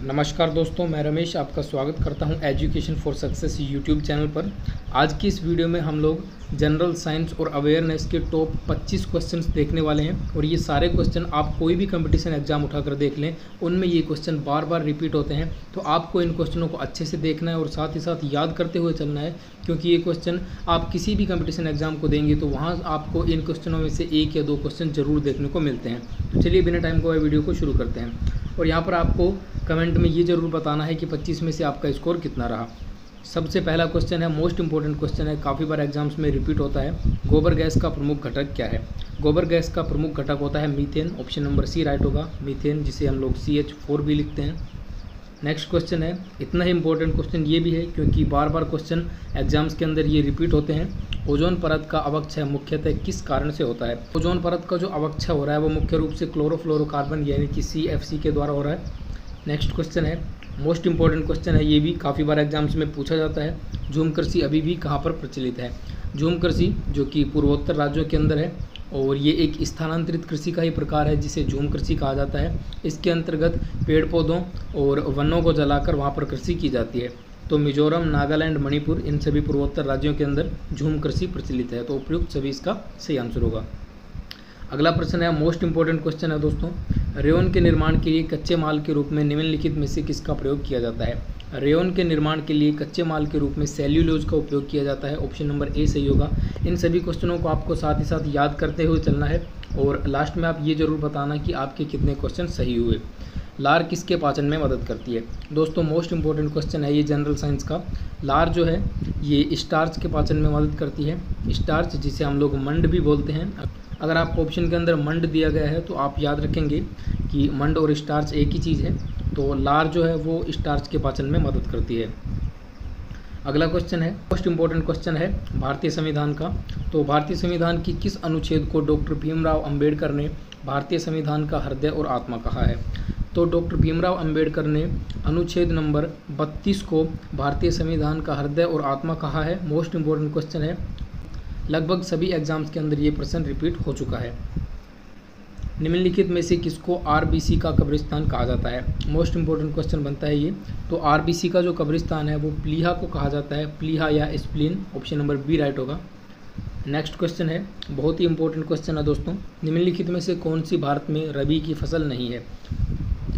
नमस्कार दोस्तों, मैं रमेश आपका स्वागत करता हूं education for success YouTube channel पर। आज की इस वीडियो में हम लोग जनरल साइंस और अवेयरनेस के टॉप 25 क्वेश्चंस देखने वाले हैं। और ये सारे क्वेश्चन आप कोई भी कंपटीशन एग्जाम उठाकर देख लें, उनमें ये क्वेश्चन बार बार रिपीट होते हैं। तो आपको इन क्वेश्चनों को अच्छे से देखना है और साथ ही साथ याद करते हुए चलना है, क्योंकि ये क्वेश्चन आप किसी भी कंपटीशन एग्जाम को देंगे तो वहाँ आपको इन क्वेश्चनों में से एक या दो क्वेश्चन जरूर देखने को मिलते हैं। तो चलिए बिना टाइम को वीडियो को शुरू करते हैं। और यहाँ पर आपको कमेंट में ये ज़रूर बताना है कि 25 में से आपका स्कोर कितना रहा। सबसे पहला क्वेश्चन है, मोस्ट इंपॉर्टेंट क्वेश्चन है, काफ़ी बार एग्जाम्स में रिपीट होता है। गोबर गैस का प्रमुख घटक क्या है? गोबर गैस का प्रमुख घटक होता है methane. Option number C right होगा, मीथेन, जिसे हम लोग CH4 भी लिखते हैं। नेक्स्ट क्वेश्चन है, इतना ही इंपॉर्टेंट क्वेश्चन ये भी है क्योंकि बार बार क्वेश्चन एग्जाम्स के अंदर ये रिपीट होते हैं। ओजोन परत का अवक्षय मुख्यतः किस कारण से होता है? ओजोन परत का जो अवक्षय हो रहा है वो मुख्य रूप से क्लोरोफ्लोरोकार्बन यानी कि CFC के द्वारा हो रहा है। नेक्स्ट क्वेश्चन है, मोस्ट इंपॉर्टेंट क्वेश्चन है, ये भी काफ़ी बार एग्जाम्स में पूछा जाता है। झूम कृषि अभी भी कहाँ पर प्रचलित है? झूम कृषि जो कि पूर्वोत्तर राज्यों के अंदर है और ये एक स्थानांतरित कृषि का ही प्रकार है जिसे झूम कृषि कहा जाता है। इसके अंतर्गत पेड़ पौधों और वनों को जलाकर वहाँ पर कृषि की जाती है। तो मिजोरम, नागालैंड, मणिपुर, इन सभी पूर्वोत्तर राज्यों के अंदर झूम कृषि प्रचलित है। तो उपयुक्त सभी इसका सही आंसर होगा। अगला प्रश्न है, मोस्ट इंपॉर्टेंट क्वेश्चन है दोस्तों, रेयन के निर्माण के लिए कच्चे माल के रूप में निम्नलिखित में से किसका प्रयोग किया जाता है? रेयन के निर्माण के लिए कच्चे माल के रूप में सेल्यूलोज का उपयोग किया जाता है। ऑप्शन नंबर ए सही होगा। इन सभी क्वेश्चनों को आपको साथ ही साथ याद करते हुए चलना है और लास्ट में आप ये जरूर बताना कि आपके कितने क्वेश्चन सही हुए। लार किसके पाचन में मदद करती है? दोस्तों मोस्ट इंपॉर्टेंट क्वेश्चन है ये जनरल साइंस का। लार जो है ये स्टार्च के पाचन में मदद करती है। स्टार्च जिसे हम लोग मंड भी बोलते हैं। अगर आपको ऑप्शन के अंदर मंड दिया गया है तो आप याद रखेंगे कि मंड और स्टार्च एक ही चीज़ है। तो लार जो है वो स्टार्च के पाचन में मदद करती है। अगला क्वेश्चन है, मोस्ट इंपॉर्टेंट क्वेश्चन है भारतीय संविधान का। तो भारतीय संविधान की किस अनुच्छेद को डॉक्टर भीमराव अंबेडकर ने भारतीय संविधान का हृदय और आत्मा कहा है? तो डॉक्टर भीमराव अंबेडकर ने अनुच्छेद नंबर 32 को भारतीय संविधान का हृदय और आत्मा कहा है। मोस्ट इंपॉर्टेंट क्वेश्चन है, लगभग सभी एग्जाम्स के अंदर ये प्रश्न रिपीट हो चुका है। निम्नलिखित में से किसको RBC का कब्रिस्तान कहा जाता है? मोस्ट इंपॉर्टेंट क्वेश्चन बनता है ये। तो RBC का जो कब्रिस्तान है वो प्लीहा को कहा जाता है, प्लीहा या spleen. Option number B right होगा। नेक्स्ट क्वेश्चन है, बहुत ही इंपॉर्टेंट क्वेश्चन है दोस्तों, निम्नलिखित में से कौन सी भारत में रबी की फसल नहीं है?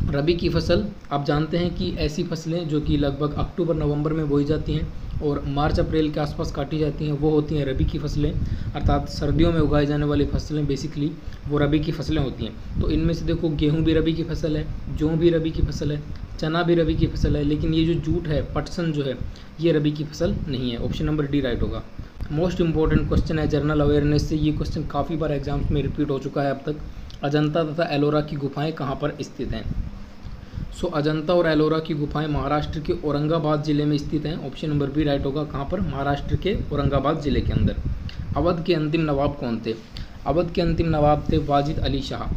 रबी की फसल आप जानते हैं कि ऐसी फसलें जो कि लगभग अक्टूबर नवंबर में बोई जाती हैं और मार्च अप्रैल के आसपास काटी जाती हैं, वो होती हैं रबी की फसलें। अर्थात सर्दियों में उगाई जाने वाली फसलें बेसिकली वो रबी की फसलें होती हैं। तो इनमें से देखो, गेहूं भी रबी की फसल है, जौ भी रबी की फसल है, चना भी रबी की फसल है, लेकिन ये जो जूट है, पटसन जो है, ये रबी की फसल नहीं है। ऑप्शन नंबर डी राइट होगा। मोस्ट इंपॉर्टेंट क्वेश्चन है जनरल अवेयरनेस से, ये क्वेश्चन काफ़ी बार एग्जाम्स में रिपीट हो चुका है अब तक। अजंता तथा एलोरा की गुफाएँ कहाँ पर स्थित हैं? सो अजंता और एलोरा की गुफाएं महाराष्ट्र के औरंगाबाद जिले में स्थित हैं। ऑप्शन नंबर बी राइट होगा। कहाँ पर? महाराष्ट्र के औरंगाबाद जिले के अंदर। अवध के अंतिम नवाब कौन थे? अवध के अंतिम नवाब थे वाजिद अली शाह।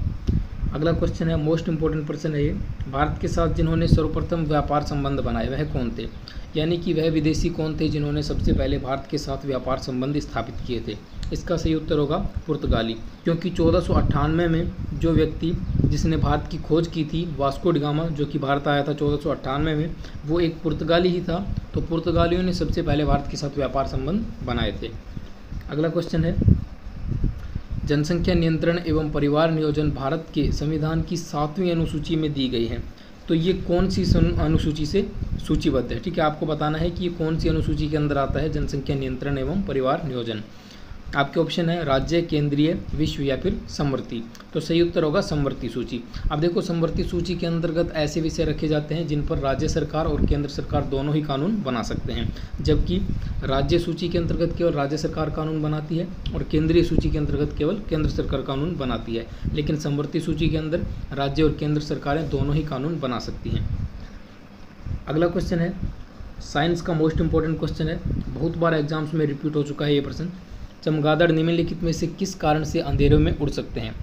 अगला क्वेश्चन है, मोस्ट इंपॉर्टेंट प्रश्न है ये, भारत के साथ जिन्होंने सर्वप्रथम व्यापार संबंध बनाए वह कौन थे? यानी कि वह विदेशी कौन थे जिन्होंने सबसे पहले भारत के साथ व्यापार संबंध स्थापित किए थे? इसका सही उत्तर होगा पुर्तगाली, क्योंकि 1498 में जो व्यक्ति जिसने भारत की खोज की थी, वास्को डी गामा, जो कि भारत आया था 1498 में, वो एक पुर्तगाली ही था। तो पुर्तगालियों ने सबसे पहले भारत के साथ व्यापार संबंध बनाए थे। अगला क्वेश्चन है, जनसंख्या नियंत्रण एवं परिवार नियोजन भारत के संविधान की 7वीं अनुसूची में दी गई है। तो ये कौन सी अनुसूची से सूचीबद्ध है? ठीक है, आपको बताना है कि ये कौन सी अनुसूची के अंदर आता है जनसंख्या नियंत्रण एवं परिवार नियोजन। आपके ऑप्शन है राज्य, केंद्रीय, विश्व या फिर समवर्ती। तो सही उत्तर होगा समवर्ती सूची। अब देखो, समवर्ती सूची के अंतर्गत ऐसे विषय रखे जाते हैं जिन पर राज्य सरकार और केंद्र सरकार दोनों ही कानून बना सकते हैं, जबकि राज्य सूची के अंतर्गत केवल राज्य सरकार कानून बनाती है और केंद्रीय सूची के अंतर्गत केवल केंद्र सरकार कानून बनाती है। लेकिन समवर्ती सूची के अंदर राज्य और केंद्र सरकारें दोनों ही कानून बना सकती हैं। अगला क्वेश्चन है, साइंस का मोस्ट इंपॉर्टेंट क्वेश्चन है, बहुत बार एग्जाम्स में रिपीट हो चुका है ये प्रश्न। चमगादड़ निम्नलिखित में से किस कारण से अंधेरों में उड़ सकते हैं?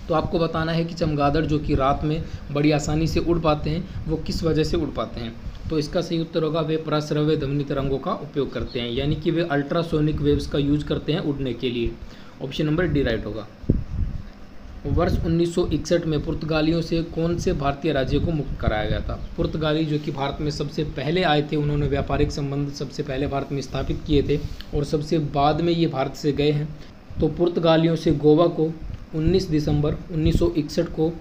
तो आपको बताना है कि चमगादड़ जो कि रात में बड़ी आसानी से उड़ पाते हैं, वो किस वजह से उड़ पाते हैं? तो इसका सही उत्तर होगा, वे प्रश्रव्य ध्वनि तरंगों का उपयोग करते हैं, यानी कि वे अल्ट्रासोनिक वेव्स का यूज करते हैं उड़ने के लिए। ऑप्शन नंबर डी राइट होगा। वर्ष 1961 में पुर्तगालियों से कौन से भारतीय राज्य को मुक्त कराया गया था? पुर्तगाली जो कि भारत में सबसे पहले आए थे, उन्होंने व्यापारिक संबंध सबसे पहले भारत में स्थापित किए थे और सबसे बाद में ये भारत से गए हैं। तो पुर्तगालियों से गोवा को 19 दिसंबर 1961 को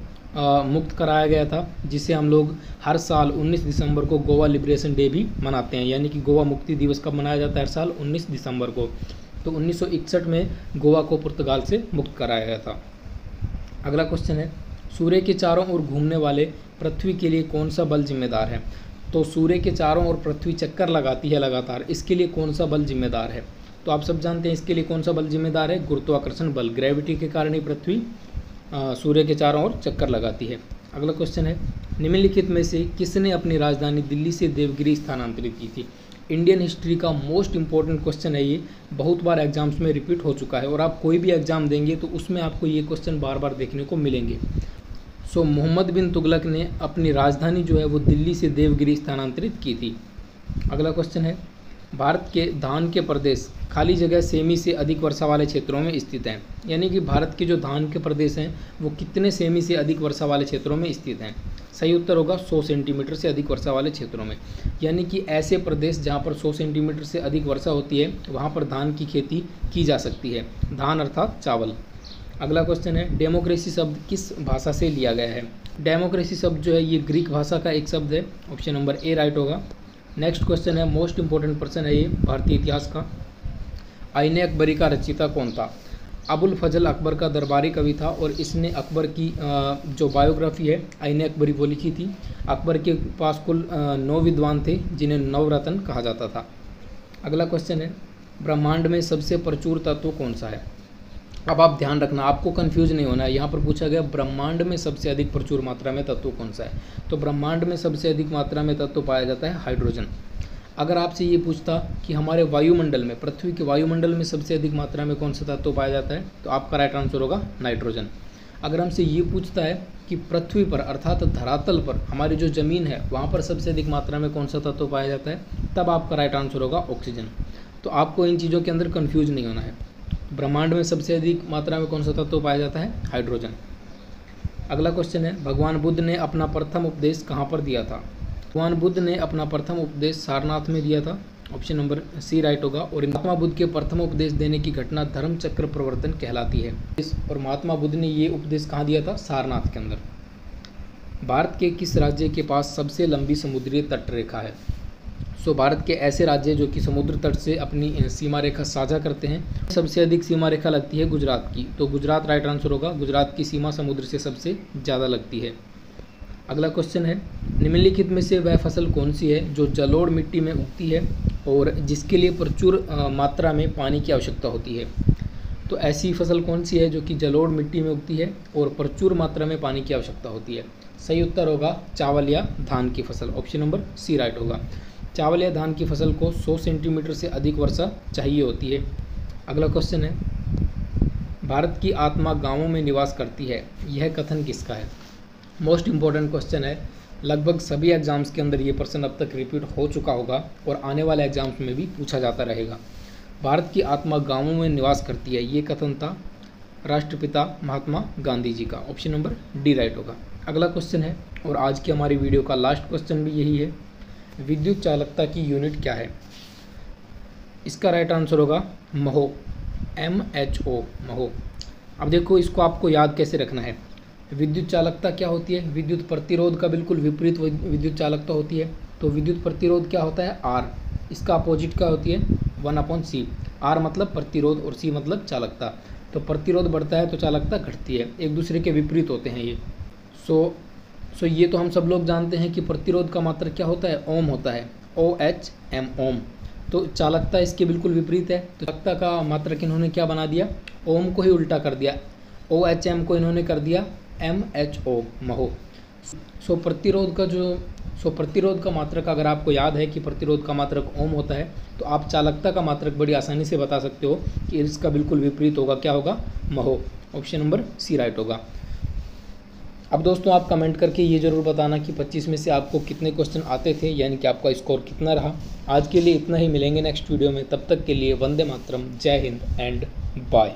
मुक्त कराया गया था, जिसे हम लोग हर साल 19 दिसंबर को गोवा लिबरेशन डे भी मनाते हैं। यानी कि गोवा मुक्ति दिवस कब मनाया जाता है? हर साल 19 दिसंबर को। तो 1961 में गोवा को पुर्तगाल से मुक्त कराया गया था। अगला क्वेश्चन है, सूर्य के चारों ओर घूमने वाले पृथ्वी के लिए कौन सा बल जिम्मेदार है? तो सूर्य के चारों ओर पृथ्वी चक्कर लगाती है लगातार, इसके लिए कौन सा बल जिम्मेदार है? तो आप सब जानते हैं इसके लिए कौन सा बल जिम्मेदार है? गुरुत्वाकर्षण बल। ग्रेविटी के कारण ही पृथ्वी सूर्य के चारों ओर चक्कर लगाती है। अगला क्वेश्चन है, निम्नलिखित में से किसने अपनी राजधानी दिल्ली से देवगिरी स्थानांतरित की थी? इंडियन हिस्ट्री का मोस्ट इंपॉर्टेंट क्वेश्चन है ये, बहुत बार एग्जाम्स में रिपीट हो चुका है और आप कोई भी एग्जाम देंगे तो उसमें आपको ये क्वेश्चन बार बार देखने को मिलेंगे। सो मोहम्मद बिन तुगलक ने अपनी राजधानी जो है वो दिल्ली से देवगिरी स्थानांतरित की थी। अगला क्वेश्चन है, भारत के धान के प्रदेश खाली जगह सेमी से अधिक वर्षा वाले क्षेत्रों में स्थित हैं। यानी कि भारत के जो धान के प्रदेश हैं वो कितने सेमी से अधिक वर्षा वाले क्षेत्रों में स्थित हैं? सही उत्तर होगा 100 सेंटीमीटर से अधिक वर्षा वाले क्षेत्रों में। यानी कि ऐसे प्रदेश जहाँ पर 100 सेंटीमीटर से अधिक वर्षा होती है वहाँ पर धान की खेती की जा सकती है। धान अर्थात चावल। अगला क्वेश्चन है, डेमोक्रेसी शब्द किस भाषा से लिया गया है? डेमोक्रेसी शब्द जो है ये ग्रीक भाषा का एक शब्द है। ऑप्शन नंबर ए राइट होगा। नेक्स्ट क्वेश्चन है, मोस्ट इंपॉर्टेंट प्रश्न है ये भारतीय इतिहास का। आईने अकबरी का रचयिता कौन था? अबुल फजल अकबर का दरबारी कवि था और इसने अकबर की जो बायोग्राफी है आईने अकबरी वो लिखी थी। अकबर के पास कुल 9 विद्वान थे जिन्हें नवरत्न कहा जाता था। अगला क्वेश्चन है, ब्रह्मांड में सबसे प्रचुर तत्व कौन सा है? अब आप ध्यान रखना, आपको कंफ्यूज नहीं होना है। यहाँ पर पूछा गया ब्रह्मांड में सबसे अधिक प्रचुर मात्रा में तत्व कौन सा है? तो ब्रह्मांड में सबसे अधिक मात्रा में तत्व पाया जाता है हाइड्रोजन। अगर आपसे ये पूछता कि हमारे वायुमंडल में, पृथ्वी के वायुमंडल में सबसे अधिक मात्रा में कौन सा तत्व पाया जाता है, तो आपका राइट आंसर होगा नाइट्रोजन। अगर हमसे ये पूछता है कि पृथ्वी पर अर्थात धरातल पर हमारी जो ज़मीन है वहाँ पर सबसे अधिक मात्रा में कौन सा तत्व पाया जाता है, तब आपका राइट आंसर होगा ऑक्सीजन। तो आपको इन चीज़ों के अंदर कन्फ्यूज नहीं होना है। ब्रह्मांड में सबसे अधिक मात्रा में कौन सा तत्व पाया जाता है? हाइड्रोजन। अगला क्वेश्चन है, भगवान बुद्ध ने अपना प्रथम उपदेश कहाँ पर दिया था? भगवान बुद्ध ने अपना प्रथम उपदेश सारनाथ में दिया था। ऑप्शन नंबर सी राइट होगा। और महात्मा बुद्ध के प्रथम उपदेश देने की घटना धर्म चक्र प्रवर्तन कहलाती है। और महात्मा बुद्ध ने ये उपदेश कहाँ दिया था? सारनाथ के अंदर। भारत के किस राज्य के पास सबसे लंबी समुद्री तट रेखा है? सो भारत के ऐसे राज्य जो कि समुद्र तट से अपनी सीमा रेखा साझा करते हैं, सबसे अधिक सीमा रेखा लगती है गुजरात की। तो गुजरात राइट आंसर होगा। गुजरात की सीमा समुद्र से सबसे ज़्यादा लगती है। अगला क्वेश्चन है, निम्नलिखित में से वह फसल कौन सी है जो जलोढ़ मिट्टी में उगती है और जिसके लिए प्रचुर मात्रा में पानी की आवश्यकता होती है? तो ऐसी फसल कौन सी है जो कि जलोढ़ मिट्टी में उगती है और प्रचुर मात्रा में पानी की आवश्यकता होती है? सही उत्तर होगा चावल या धान की फसल। ऑप्शन नंबर सी राइट होगा। चावल या धान की फसल को 100 सेंटीमीटर से अधिक वर्षा चाहिए होती है। अगला क्वेश्चन है, भारत की आत्मा गाँवों में निवास करती है, यह कथन किसका है? मोस्ट इम्पॉर्टेंट क्वेश्चन है। लगभग सभी एग्जाम्स के अंदर ये प्रश्न अब तक रिपीट हो चुका होगा और आने वाले एग्जाम्स में भी पूछा जाता रहेगा। भारत की आत्मा गाँवों में निवास करती है, ये कथन था राष्ट्रपिता महात्मा गांधी जी का। ऑप्शन नंबर डी राइट होगा। अगला क्वेश्चन है और आज की हमारी वीडियो का लास्ट क्वेश्चन भी यही है, विद्युत चालकता की यूनिट क्या है? इसका राइट आंसर होगा महो, MHO, महो। अब देखो इसको आपको याद कैसे रखना है। विद्युत चालकता क्या होती है? विद्युत प्रतिरोध का बिल्कुल विपरीत विद्युत चालकता होती है। तो विद्युत प्रतिरोध क्या होता है? R। इसका अपोजिट क्या होती है? 1/C। R मतलब प्रतिरोध और C मतलब चालकता। तो प्रतिरोध बढ़ता है तो चालकता घटती है, एक दूसरे के विपरीत होते हैं ये। सो ये तो हम सब लोग जानते हैं कि प्रतिरोध का मात्रक क्या होता है? ओम होता है, OHM, ओम। तो चालकता इसके बिल्कुल विपरीत है। तो चालकता का मात्रक इन्होंने क्या बना दिया? ओम को ही उल्टा कर दिया, OHM को इन्होंने कर दिया MHO, महो। सो प्रतिरोध का मात्रक अगर आपको याद है कि प्रतिरोध का मात्रक ओम होता है तो आप चालकता का मात्रक बड़ी आसानी से बता सकते हो कि इसका बिल्कुल विपरीत होगा। क्या होगा? महो। ऑप्शन नंबर सी राइट होगा। अब दोस्तों आप कमेंट करके ये ज़रूर बताना कि 25 में से आपको कितने क्वेश्चन आते थे, यानी कि आपका स्कोर कितना रहा। आज के लिए इतना ही, मिलेंगे नेक्स्ट वीडियो में। तब तक के लिए वंदे मातरम, जय हिंद एंड बाय।